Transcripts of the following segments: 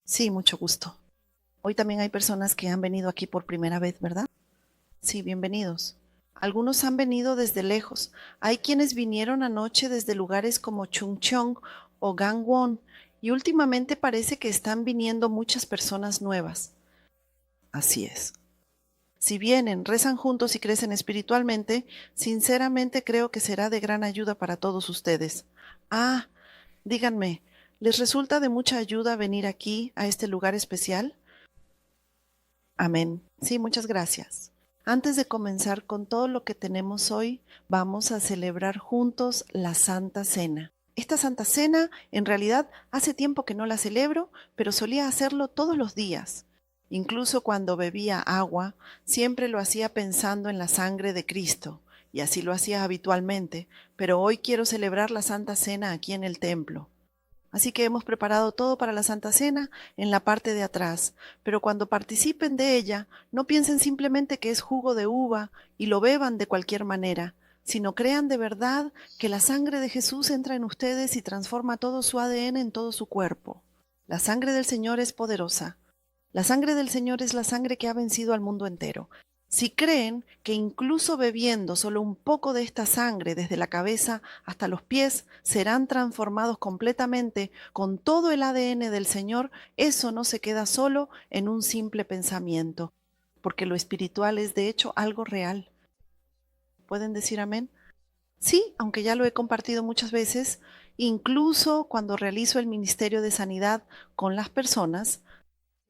Sí, mucho gusto. Hoy también hay personas que han venido aquí por primera vez, ¿verdad? Sí, bienvenidos. Algunos han venido desde lejos. Hay quienes vinieron anoche desde lugares como Chungcheong o Gangwon y últimamente parece que están viniendo muchas personas nuevas. Así es. Si vienen, rezan juntos y crecen espiritualmente, sinceramente creo que será de gran ayuda para todos ustedes. Ah, díganme, ¿les resulta de mucha ayuda venir aquí, a este lugar especial? Amén. Sí, muchas gracias. Antes de comenzar con todo lo que tenemos hoy, vamos a celebrar juntos la Santa Cena. Esta Santa Cena, en realidad, hace tiempo que no la celebro, pero solía hacerlo todos los días. Incluso cuando bebía agua, siempre lo hacía pensando en la sangre de Cristo, y así lo hacía habitualmente, pero hoy quiero celebrar la Santa Cena aquí en el templo. Así que hemos preparado todo para la Santa Cena en la parte de atrás, pero cuando participen de ella, no piensen simplemente que es jugo de uva y lo beban de cualquier manera, sino crean de verdad que la sangre de Jesús entra en ustedes y transforma todo su ADN en todo su cuerpo. La sangre del Señor es poderosa. La sangre del Señor es la sangre que ha vencido al mundo entero. Si creen que incluso bebiendo solo un poco de esta sangre desde la cabeza hasta los pies serán transformados completamente con todo el ADN del Señor, eso no se queda solo en un simple pensamiento, porque lo espiritual es de hecho algo real. ¿Pueden decir amén? Sí, aunque ya lo he compartido muchas veces, incluso cuando realizo el ministerio de sanidad con las personas,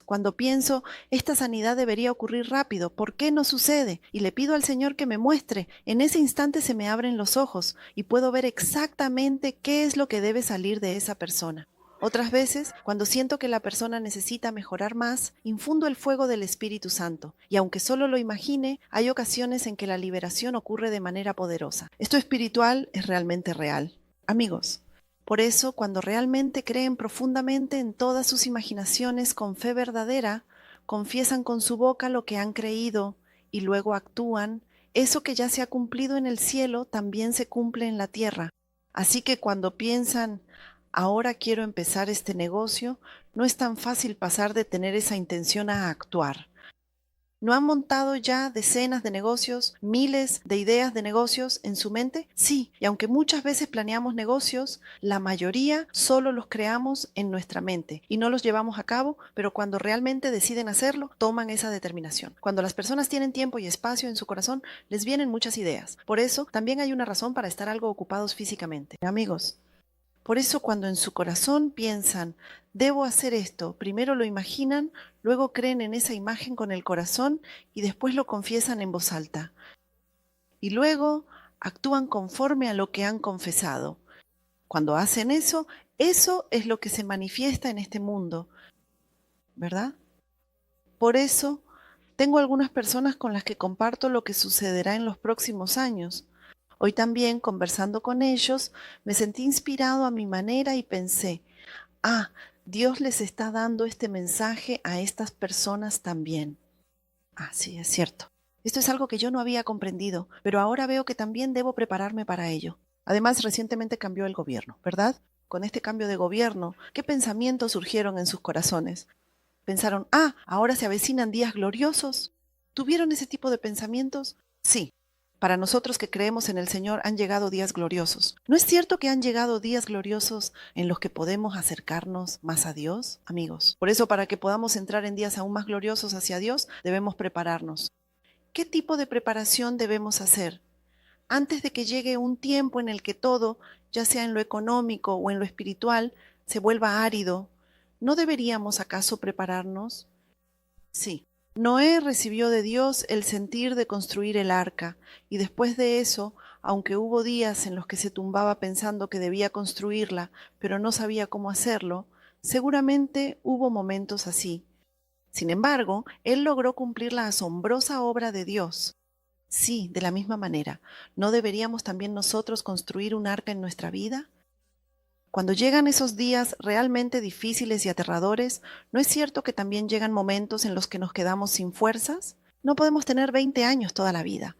cuando pienso, esta sanidad debería ocurrir rápido, ¿por qué no sucede? Y le pido al Señor que me muestre. En ese instante se me abren los ojos y puedo ver exactamente qué es lo que debe salir de esa persona. Otras veces, cuando siento que la persona necesita mejorar más, infundo el fuego del Espíritu Santo. Y aunque solo lo imagine, hay ocasiones en que la liberación ocurre de manera poderosa. Esto espiritual es realmente real. Amigos, por eso, cuando realmente creen profundamente en todas sus imaginaciones con fe verdadera, confiesan con su boca lo que han creído y luego actúan, eso que ya se ha cumplido en el cielo también se cumple en la tierra. Así que cuando piensan, ahora quiero empezar este negocio, no es tan fácil pasar de tener esa intención a actuar. ¿No han montado ya decenas de negocios, miles de ideas de negocios en su mente? Sí, y aunque muchas veces planeamos negocios, la mayoría solo los creamos en nuestra mente y no los llevamos a cabo, pero cuando realmente deciden hacerlo, toman esa determinación. Cuando las personas tienen tiempo y espacio en su corazón, les vienen muchas ideas. Por eso, también hay una razón para estar algo ocupados físicamente. Amigos, por eso cuando en su corazón piensan, debo hacer esto, primero lo imaginan, luego creen en esa imagen con el corazón y después lo confiesan en voz alta. Y luego actúan conforme a lo que han confesado. Cuando hacen eso, eso es lo que se manifiesta en este mundo, ¿verdad? Por eso tengo algunas personas con las que comparto lo que sucederá en los próximos años. Hoy también, conversando con ellos, me sentí inspirado a mi manera y pensé, ah, Dios les está dando este mensaje a estas personas también. Ah, sí, es cierto. Esto es algo que yo no había comprendido, pero ahora veo que también debo prepararme para ello. Además, recientemente cambió el gobierno, ¿verdad? Con este cambio de gobierno, ¿qué pensamientos surgieron en sus corazones? Pensaron, ah, ahora se avecinan días gloriosos. ¿Tuvieron ese tipo de pensamientos? Sí. Para nosotros que creemos en el Señor han llegado días gloriosos. ¿No es cierto que han llegado días gloriosos en los que podemos acercarnos más a Dios, amigos? Por eso, para que podamos entrar en días aún más gloriosos hacia Dios, debemos prepararnos. ¿Qué tipo de preparación debemos hacer? Antes de que llegue un tiempo en el que todo, ya sea en lo económico o en lo espiritual, se vuelva árido, ¿no deberíamos acaso prepararnos? Sí. Noé recibió de Dios el sentir de construir el arca, y después de eso, aunque hubo días en los que se tumbaba pensando que debía construirla, pero no sabía cómo hacerlo, seguramente hubo momentos así. Sin embargo, él logró cumplir la asombrosa obra de Dios. Sí, de la misma manera, ¿no deberíamos también nosotros construir un arca en nuestra vida? Cuando llegan esos días realmente difíciles y aterradores, ¿no es cierto que también llegan momentos en los que nos quedamos sin fuerzas? No podemos tener 20 años toda la vida.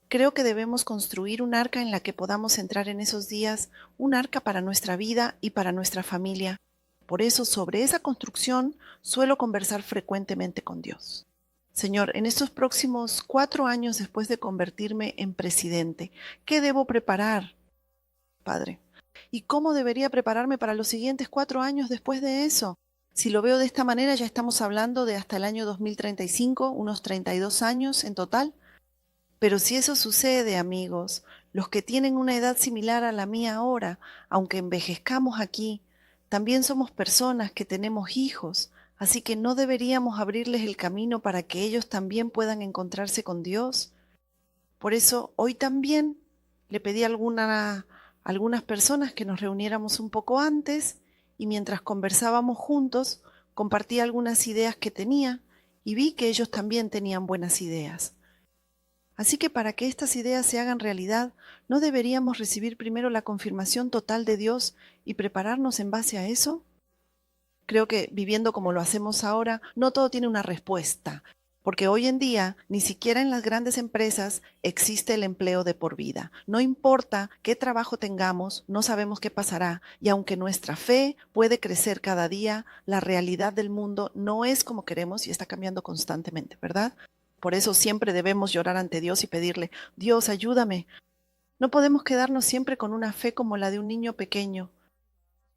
Creo que debemos construir un arca en la que podamos entrar en esos días, un arca para nuestra vida y para nuestra familia. Por eso, sobre esa construcción, suelo conversar frecuentemente con Dios. Señor, en estos próximos 4 años después de convertirme en presidente, ¿qué debo preparar, Padre? ¿Y cómo debería prepararme para los siguientes 4 años después de eso? Si lo veo de esta manera, ya estamos hablando de hasta el año 2035, unos 32 años en total. Pero si eso sucede, amigos, los que tienen una edad similar a la mía ahora, aunque envejezcamos aquí, también somos personas que tenemos hijos, así que no deberíamos abrirles el camino para que ellos también puedan encontrarse con Dios. Por eso hoy también le pedí a algunas personas que nos reuniéramos un poco antes y mientras conversábamos juntos, compartí algunas ideas que tenía y vi que ellos también tenían buenas ideas. Así que para que estas ideas se hagan realidad, ¿no deberíamos recibir primero la confirmación total de Dios y prepararnos en base a eso? Creo que viviendo como lo hacemos ahora, no todo tiene una respuesta, porque hoy en día ni siquiera en las grandes empresas existe el empleo de por vida. No importa qué trabajo tengamos, no sabemos qué pasará, y aunque nuestra fe puede crecer cada día, la realidad del mundo no es como queremos y está cambiando constantemente, ¿verdad? Por eso siempre debemos llorar ante Dios y pedirle, Dios, ayúdame. No podemos quedarnos siempre con una fe como la de un niño pequeño.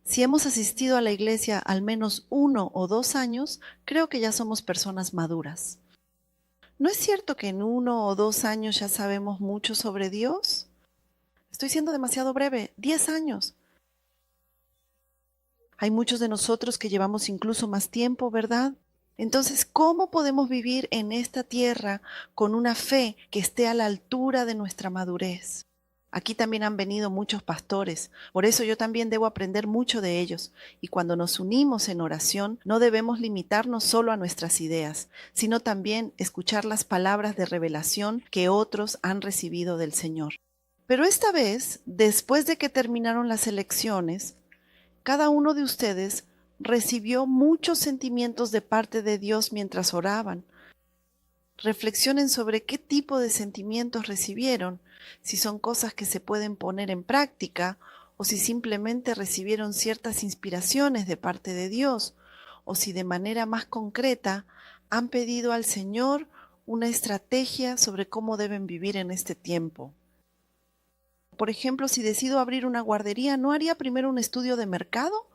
Si hemos asistido a la iglesia al menos 1 o 2 años, creo que ya somos personas maduras. ¿No es cierto que en 1 o 2 años ya sabemos mucho sobre Dios? Estoy siendo demasiado breve, 10 años. Hay muchos de nosotros que llevamos incluso más tiempo, ¿verdad? Entonces, ¿cómo podemos vivir en esta tierra con una fe que esté a la altura de nuestra madurez? Aquí también han venido muchos pastores, por eso yo también debo aprender mucho de ellos. Y cuando nos unimos en oración, no debemos limitarnos solo a nuestras ideas, sino también escuchar las palabras de revelación que otros han recibido del Señor. Pero esta vez, después de que terminaron las elecciones, cada uno de ustedes recibió muchos sentimientos de parte de Dios mientras oraban. Reflexionen sobre qué tipo de sentimientos recibieron, si son cosas que se pueden poner en práctica o si simplemente recibieron ciertas inspiraciones de parte de Dios o si de manera más concreta han pedido al Señor una estrategia sobre cómo deben vivir en este tiempo. Por ejemplo, si decido abrir una guardería, ¿no haría primero un estudio de mercado?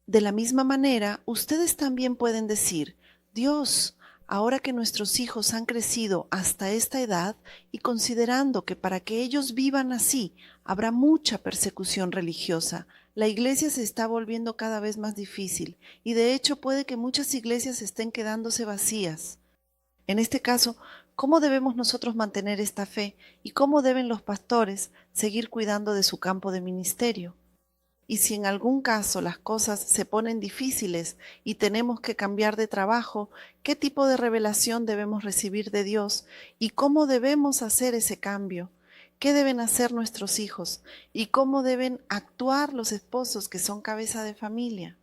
De la misma manera, ustedes también pueden decir, Dios, ahora que nuestros hijos han crecido hasta esta edad y considerando que para que ellos vivan así habrá mucha persecución religiosa, la iglesia se está volviendo cada vez más difícil y de hecho puede que muchas iglesias estén quedándose vacías. En este caso, ¿cómo debemos nosotros mantener esta fe y cómo deben los pastores seguir cuidando de su campo de ministerio? Y si en algún caso las cosas se ponen difíciles y tenemos que cambiar de trabajo, ¿qué tipo de revelación debemos recibir de Dios y cómo debemos hacer ese cambio? ¿Qué deben hacer nuestros hijos y cómo deben actuar los esposos que son cabeza de familia?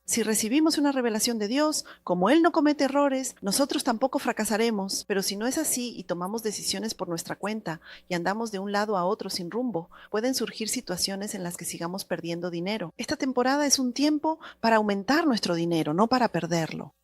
Si recibimos una revelación de Dios, como Él no comete errores, nosotros tampoco fracasaremos, pero si no es así y tomamos decisiones por nuestra cuenta y andamos de un lado a otro sin rumbo, pueden surgir situaciones en las que sigamos perdiendo dinero. Esta temporada es un tiempo para aumentar nuestro dinero, no para perderlo.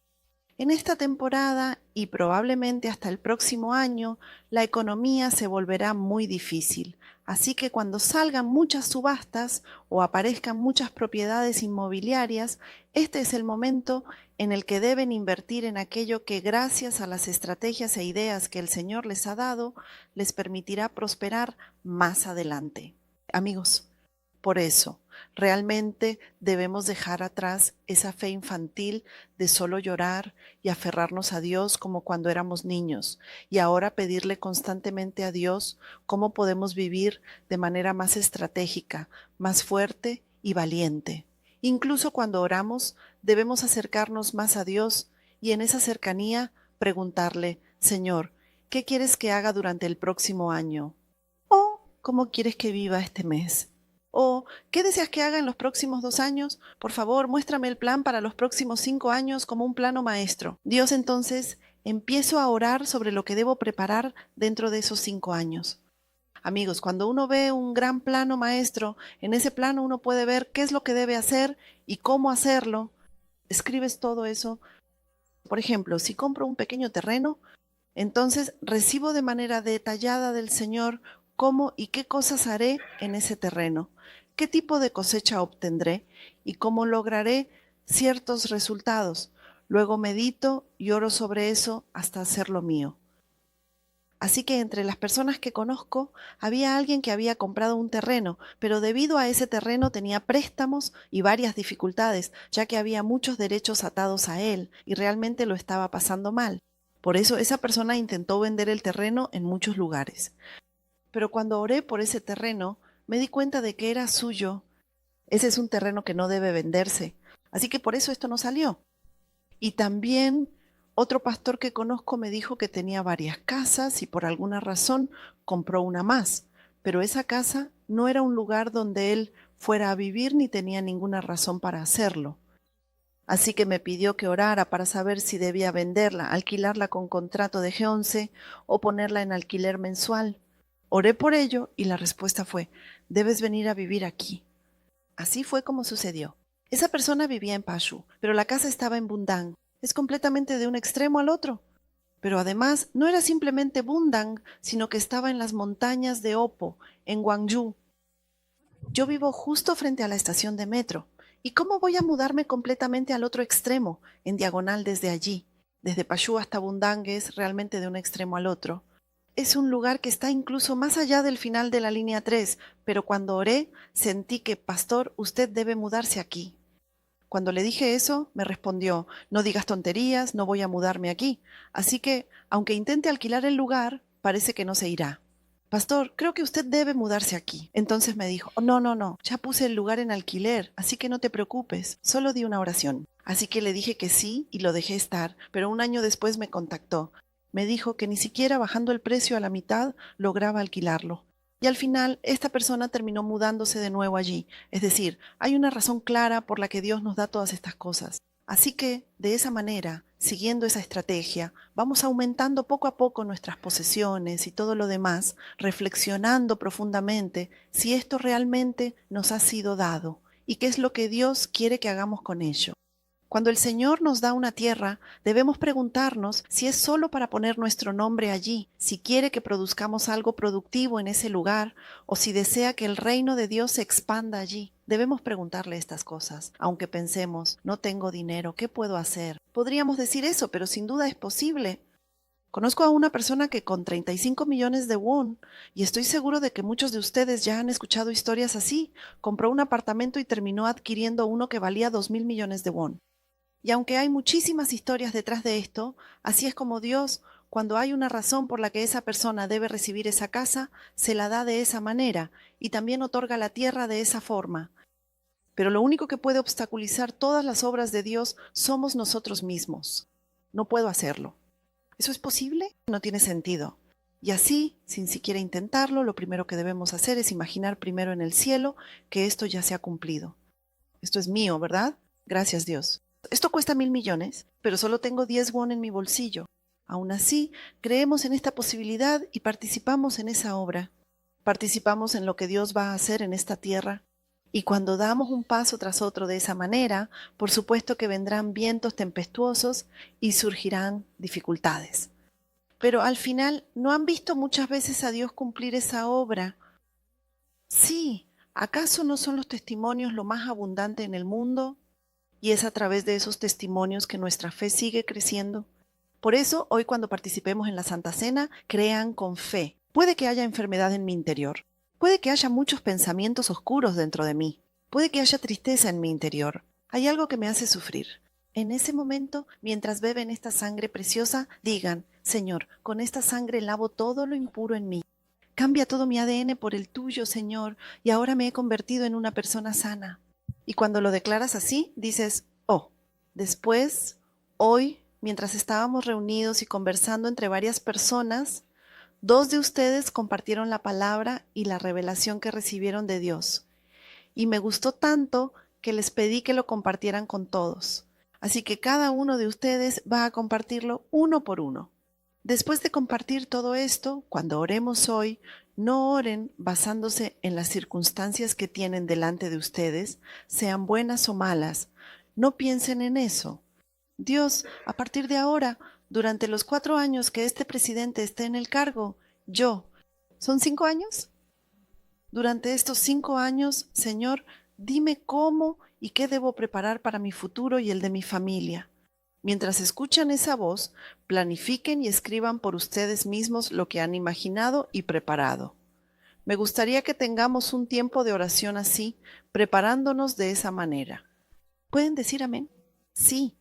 En esta temporada y probablemente hasta el próximo año, la economía se volverá muy difícil. Así que cuando salgan muchas subastas o aparezcan muchas propiedades inmobiliarias, este es el momento en el que deben invertir en aquello que gracias a las estrategias e ideas que el Señor les ha dado, les permitirá prosperar más adelante. Amigos, por eso, realmente debemos dejar atrás esa fe infantil de solo llorar y aferrarnos a Dios como cuando éramos niños y ahora pedirle constantemente a Dios cómo podemos vivir de manera más estratégica, más fuerte y valiente. Incluso cuando oramos, debemos acercarnos más a Dios y en esa cercanía preguntarle, Señor, ¿qué quieres que haga durante el próximo año? ¿O cómo quieres que viva este mes? ¿O qué deseas que haga en los próximos 2 años? Por favor, muéstrame el plan para los próximos 5 años como un plano maestro. Dios, entonces, empiezo a orar sobre lo que debo preparar dentro de esos 5 años. Amigos, cuando uno ve un gran plano maestro, en ese plano uno puede ver qué es lo que debe hacer y cómo hacerlo, escribes todo eso. Por ejemplo, si compro un pequeño terreno, entonces recibo de manera detallada del Señor cómo y qué cosas haré en ese terreno, qué tipo de cosecha obtendré y cómo lograré ciertos resultados. Luego medito y oro sobre eso hasta hacerlo mío. Así que entre las personas que conozco había alguien que había comprado un terreno, pero debido a ese terreno tenía préstamos y varias dificultades, ya que había muchos derechos atados a él y realmente lo estaba pasando mal. Por eso esa persona intentó vender el terreno en muchos lugares. Pero cuando oré por ese terreno, me di cuenta de que era suyo. Ese es un terreno que no debe venderse. Así que por eso esto no salió. Y también otro pastor que conozco me dijo que tenía varias casas y por alguna razón compró una más, pero esa casa no era un lugar donde él fuera a vivir ni tenía ninguna razón para hacerlo. Así que me pidió que orara para saber si debía venderla, alquilarla con contrato de G11 o ponerla en alquiler mensual. Oré por ello y la respuesta fue: debes venir a vivir aquí. Así fue como sucedió. Esa persona vivía en Pashu, pero la casa estaba en Bundang. Es completamente de un extremo al otro. Pero además no era simplemente Bundang, sino que estaba en las montañas de Oppo, en Gwangju. Yo vivo justo frente a la estación de metro. ¿Y cómo voy a mudarme completamente al otro extremo, en diagonal desde allí? Desde Pashu hasta Bundang es realmente de un extremo al otro. Es un lugar que está incluso más allá del final de la línea 3, pero cuando oré sentí que, pastor, usted debe mudarse aquí. Cuando le dije eso, me respondió: no digas tonterías, no voy a mudarme aquí. Así que, aunque intente alquilar el lugar, parece que no se irá. Pastor, creo que usted debe mudarse aquí. Entonces me dijo: no, no, no, ya puse el lugar en alquiler, así que no te preocupes, solo di una oración. Así que le dije que sí y lo dejé estar, pero un año después me contactó. Me dijo que ni siquiera bajando el precio a la mitad lograba alquilarlo. Y al final, esta persona terminó mudándose de nuevo allí. Es decir, hay una razón clara por la que Dios nos da todas estas cosas. Así que, de esa manera, siguiendo esa estrategia, vamos aumentando poco a poco nuestras posesiones y todo lo demás, reflexionando profundamente si esto realmente nos ha sido dado y qué es lo que Dios quiere que hagamos con ello. Cuando el Señor nos da una tierra, debemos preguntarnos si es solo para poner nuestro nombre allí, si quiere que produzcamos algo productivo en ese lugar o si desea que el reino de Dios se expanda allí. Debemos preguntarle estas cosas, aunque pensemos: no tengo dinero, ¿qué puedo hacer? Podríamos decir eso, pero sin duda es posible. Conozco a una persona que con 35 millones de won, y estoy seguro de que muchos de ustedes ya han escuchado historias así, compró un apartamento y terminó adquiriendo uno que valía 2.000 millones de won. Y aunque hay muchísimas historias detrás de esto, así es como Dios, cuando hay una razón por la que esa persona debe recibir esa casa, se la da de esa manera y también otorga la tierra de esa forma. Pero lo único que puede obstaculizar todas las obras de Dios somos nosotros mismos. No puedo hacerlo. ¿Eso es posible? No tiene sentido. Y así, sin siquiera intentarlo, lo primero que debemos hacer es imaginar primero en el cielo que esto ya se ha cumplido. Esto es mío, ¿verdad? Gracias, Dios. Esto cuesta 1.000 millones, pero solo tengo 10 won en mi bolsillo. Aún así, creemos en esta posibilidad y participamos en esa obra. Participamos en lo que Dios va a hacer en esta tierra. Y cuando damos un paso tras otro de esa manera, por supuesto que vendrán vientos tempestuosos y surgirán dificultades. Pero al final, ¿no han visto muchas veces a Dios cumplir esa obra? Sí, ¿acaso no son los testimonios lo más abundante en el mundo? Y es a través de esos testimonios que nuestra fe sigue creciendo. Por eso, hoy cuando participemos en la Santa Cena, crean con fe. Puede que haya enfermedad en mi interior. Puede que haya muchos pensamientos oscuros dentro de mí. Puede que haya tristeza en mi interior. Hay algo que me hace sufrir. En ese momento, mientras beben esta sangre preciosa, digan: Señor, con esta sangre lavo todo lo impuro en mí. Cambia todo mi ADN por el tuyo, Señor, y ahora me he convertido en una persona sana. Y cuando lo declaras así, dices: oh, después, hoy, mientras estábamos reunidos y conversando entre varias personas, 2 de ustedes compartieron la palabra y la revelación que recibieron de Dios. Y me gustó tanto que les pedí que lo compartieran con todos. Así que cada uno de ustedes va a compartirlo uno por uno. Después de compartir todo esto, cuando oremos hoy, no oren basándose en las circunstancias que tienen delante de ustedes, sean buenas o malas. No piensen en eso. Dios, a partir de ahora, durante los 4 años que este presidente esté en el cargo, ¿son 5 años? Durante estos 5 años, Señor, dime cómo y qué debo preparar para mi futuro y el de mi familia. Mientras escuchan esa voz, planifiquen y escriban por ustedes mismos lo que han imaginado y preparado. Me gustaría que tengamos un tiempo de oración así, preparándonos de esa manera. ¿Pueden decir amén? Sí.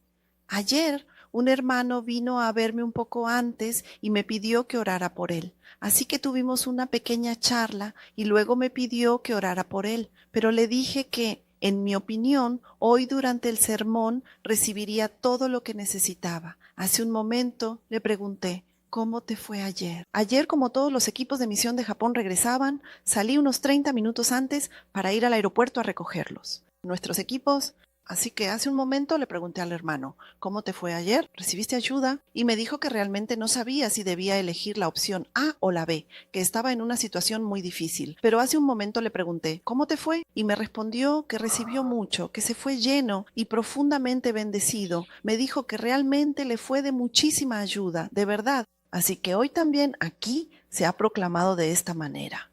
Ayer un hermano vino a verme un poco antes y me pidió que orara por él. Así que tuvimos una pequeña charla y luego me pidió que orara por él. Pero le dije que, en mi opinión, hoy durante el sermón recibiría todo lo que necesitaba. Hace un momento le pregunté, ¿cómo te fue ayer? Ayer, como todos los equipos de misión de Japón regresaban, salí unos 30 minutos antes para ir al aeropuerto a recogerlos. Nuestros equipos. Así que hace un momento le pregunté al hermano, ¿cómo te fue ayer? ¿Recibiste ayuda? Y me dijo que realmente no sabía si debía elegir la opción A o la B, que estaba en una situación muy difícil. Pero hace un momento le pregunté, ¿cómo te fue? Y me respondió que recibió mucho, que se fue lleno y profundamente bendecido. Me dijo que realmente le fue de muchísima ayuda, de verdad. Así que hoy también aquí se ha proclamado de esta manera.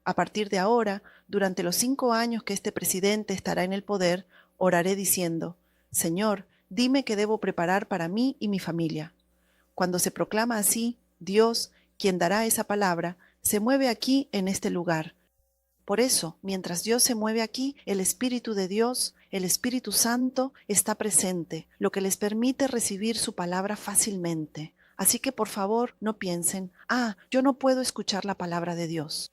A partir de ahora, durante los 5 años que este presidente estará en el poder, oraré diciendo, Señor, dime qué debo preparar para mí y mi familia. Cuando se proclama así, Dios, quien dará esa palabra, se mueve aquí en este lugar. Por eso, mientras Dios se mueve aquí, el Espíritu de Dios, el Espíritu Santo, está presente, lo que les permite recibir su palabra fácilmente. Así que por favor no piensen, yo no puedo escuchar la palabra de Dios.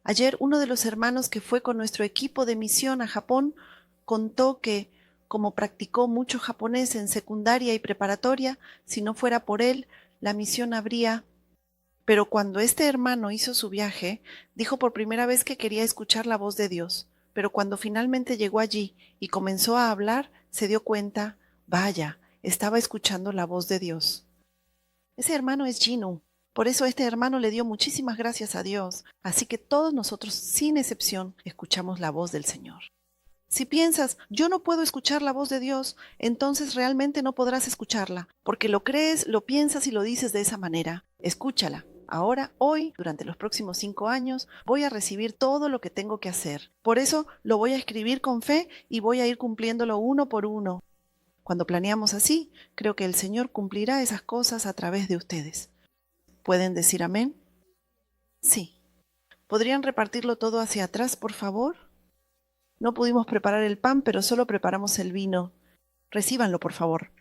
Ayer uno de los hermanos que fue con nuestro equipo de misión a Japón contó que, como practicó mucho japonés en secundaria y preparatoria, si no fuera por él, la misión habría... Pero cuando este hermano hizo su viaje, dijo por primera vez que quería escuchar la voz de Dios. Pero cuando finalmente llegó allí y comenzó a hablar, se dio cuenta, vaya, estaba escuchando la voz de Dios. Ese hermano es Gino. Por eso este hermano le dio muchísimas gracias a Dios. Así que todos nosotros, sin excepción, escuchamos la voz del Señor. Si piensas, yo no puedo escuchar la voz de Dios, entonces realmente no podrás escucharla, porque lo crees, lo piensas y lo dices de esa manera. Escúchala. Ahora, hoy, durante los próximos 5 años, voy a recibir todo lo que tengo que hacer. Por eso lo voy a escribir con fe y voy a ir cumpliéndolo uno por uno. Cuando planeamos así, creo que el Señor cumplirá esas cosas a través de ustedes. ¿Pueden decir amén? Sí. ¿Podrían repartirlo todo hacia atrás, por favor? No pudimos preparar el pan, pero solo preparamos el vino. Recíbanlo, por favor.